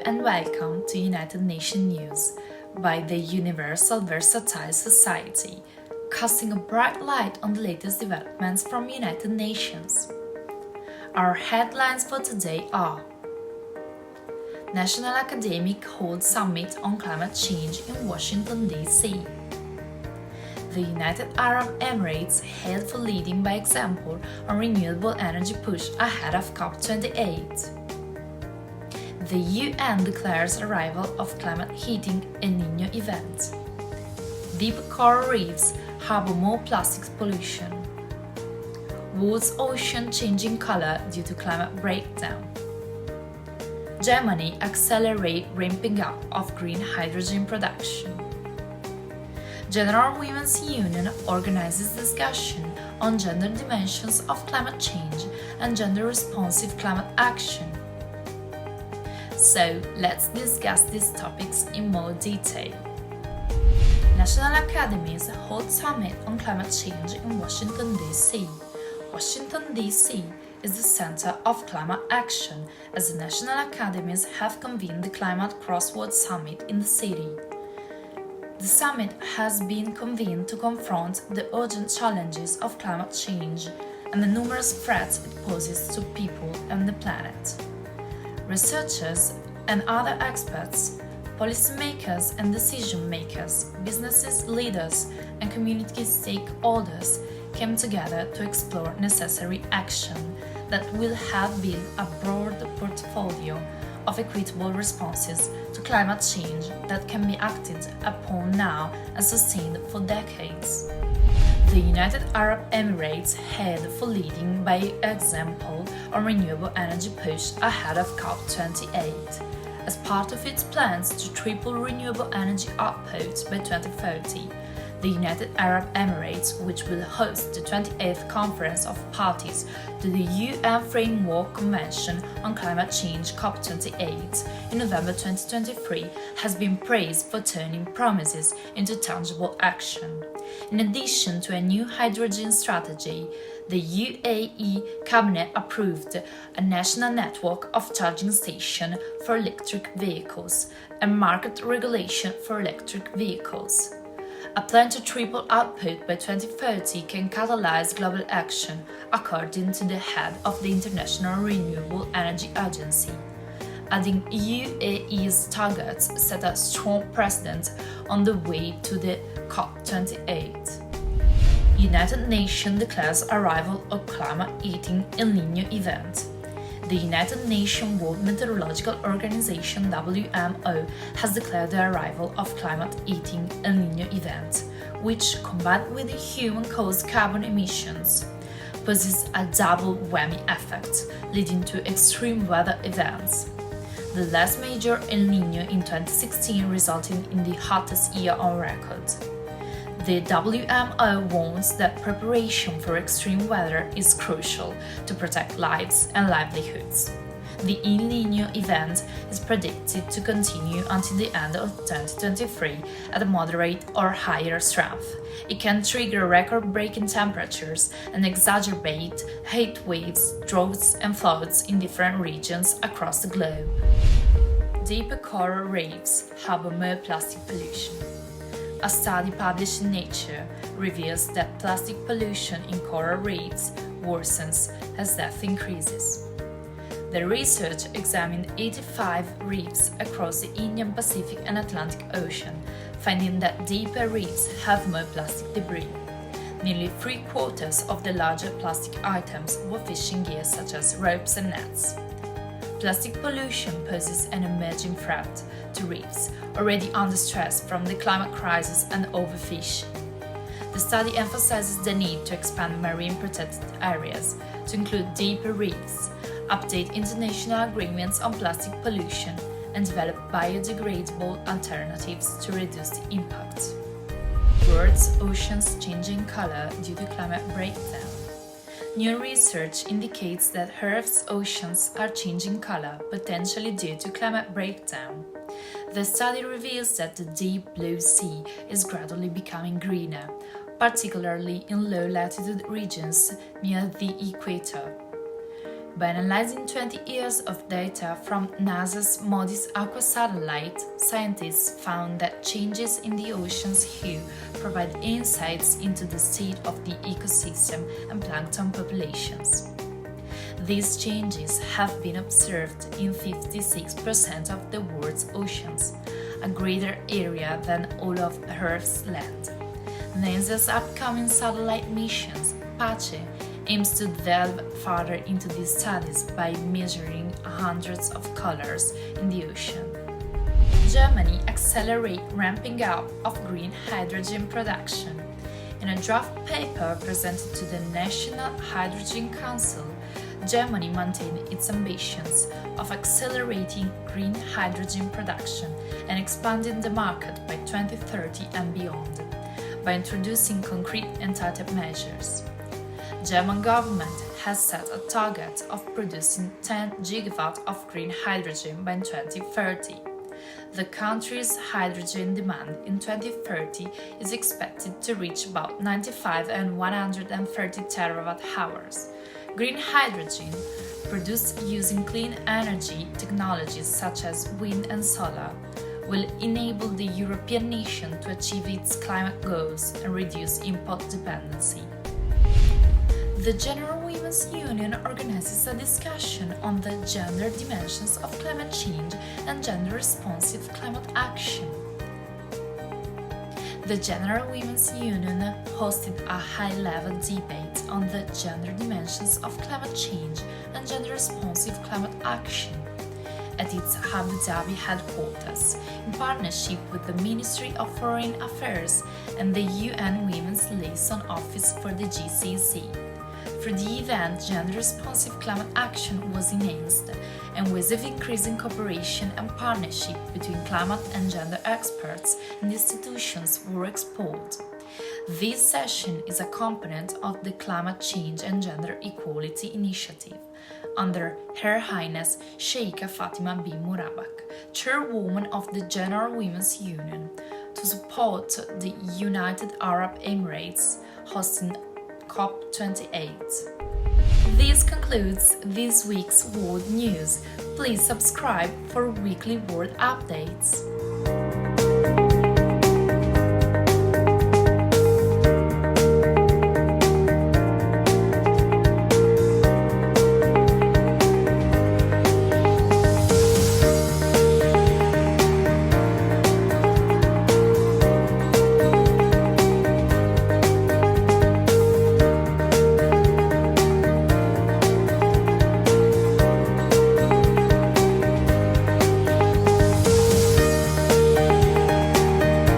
and welcome to United Nations News by the Universal Versatile Society, casting a bright light on the latest developments from United Nations. Our headlines for today are: National Academic holds Summit on Climate Change in Washington, D.C. The United Arab Emirates hailed for leading by example on renewable energy push ahead of COP28. The UN declares arrival of climate heating El Niño event. Deep coral reefs harbor more plastic pollution. World's ocean changing color due to climate breakdown. Germany accelerate ramping up of green hydrogen production. General Women's Union organizes discussion on gender dimensions of climate change and gender-responsive climate action. So, let's discuss these topics in more detail. National Academies hold Summit on Climate Change in Washington, D.C. Washington, D.C. is the center of climate action, as the National Academies have convened the Climate Crossroads Summit in the city. The summit has been convened to confront the urgent challenges of climate change and the numerous threats it poses to people and the planet. Researchers and other experts, policymakers and decision makers, businesses, leaders, and community stakeholders came together to explore necessary action that will help build a broad portfolio of equitable responses to climate change that can be acted upon now and sustained for decades. The United Arab Emirates hailed for leading by example on renewable energy push ahead of COP28, as part of its plans to triple renewable energy output by 2030. The United Arab Emirates, which will host the 28th Conference of Parties to the UN Framework Convention on Climate Change COP28 in November 2023, has been praised for turning promises into tangible action. In addition to a new hydrogen strategy, the UAE cabinet approved a national network of charging stations for electric vehicles and market regulation for electric vehicles. A plan to triple output by 2030 can catalyze global action, according to the head of the International Renewable Energy Agency. Adding UAE's targets set a strong precedent on the way to the COP28. United Nations declares arrival of climate heating El Niño event. The United Nations World Meteorological Organization (WMO) has declared the arrival of climate heating El Niño event, which, combined with the human-caused carbon emissions, poses a double whammy effect, leading to extreme weather events. The last major El Niño in 2016 resulting in the hottest year on record. The WMO warns that preparation for extreme weather is crucial to protect lives and livelihoods. The El Niño event is predicted to continue until the end of 2023 at a moderate or higher strength. It can trigger record-breaking temperatures and exacerbate heat waves, droughts, and floods in different regions across the globe. Deeper coral reefs harbor more plastic pollution. A study published in Nature reveals that plastic pollution in coral reefs worsens as depth increases. The research examined 85 reefs across the Indian Pacific and Atlantic Ocean, finding that deeper reefs have more plastic debris. Nearly 3/4 of the larger plastic items were fishing gear such as ropes and nets. Plastic pollution poses an emerging threat to reefs, already under stress from the climate crisis and overfishing. The study emphasizes the need to expand marine protected areas to include deeper reefs, update international agreements on plastic pollution, and develop biodegradable alternatives to reduce the impact. World's oceans changing color due to climate breakdown. New research indicates that Earth's oceans are changing color, potentially due to climate breakdown. The study reveals that the deep blue sea is gradually becoming greener, particularly in low-latitude regions near the equator. By analyzing 20 years of data from NASA's MODIS Aqua satellite, scientists found that changes in the ocean's hue provide insights into the state of the ecosystem and plankton populations. These changes have been observed in 56% of the world's oceans, a greater area than all of Earth's land. NASA's upcoming satellite missions, Apache, aims to delve further into these studies by measuring hundreds of colors in the ocean. Germany accelerates ramping up of green hydrogen production. In a draft paper presented to the National Hydrogen Council, Germany maintained its ambitions of accelerating green hydrogen production and expanding the market by 2030 and beyond, by introducing concrete and targeted measures. German government has set a target of producing 10 gigawatts of green hydrogen by 2030. The country's hydrogen demand in 2030 is expected to reach about 95 and 130 terawatt-hours. Green hydrogen, produced using clean energy technologies such as wind and solar, will enable the European nation to achieve its climate goals and reduce import dependency. The General Women's Union organizes a discussion on the gender dimensions of climate change and gender-responsive climate action. The General Women's Union hosted a high-level debate on the gender dimensions of climate change and gender-responsive climate action at its Abu Dhabi headquarters, in partnership with the Ministry of Foreign Affairs and the UN Women's Liaison Office for the GCC. For the event, gender-responsive climate action was enhanced, and ways of increasing cooperation and partnership between climate and gender experts and institutions were explored. This session is a component of the Climate Change and Gender Equality Initiative, under Her Highness Sheikha Fatima bin Murabak, chairwoman of the General Women's Union, to support the United Arab Emirates hosting COP28. This concludes this week's World News. Please subscribe for weekly world updates.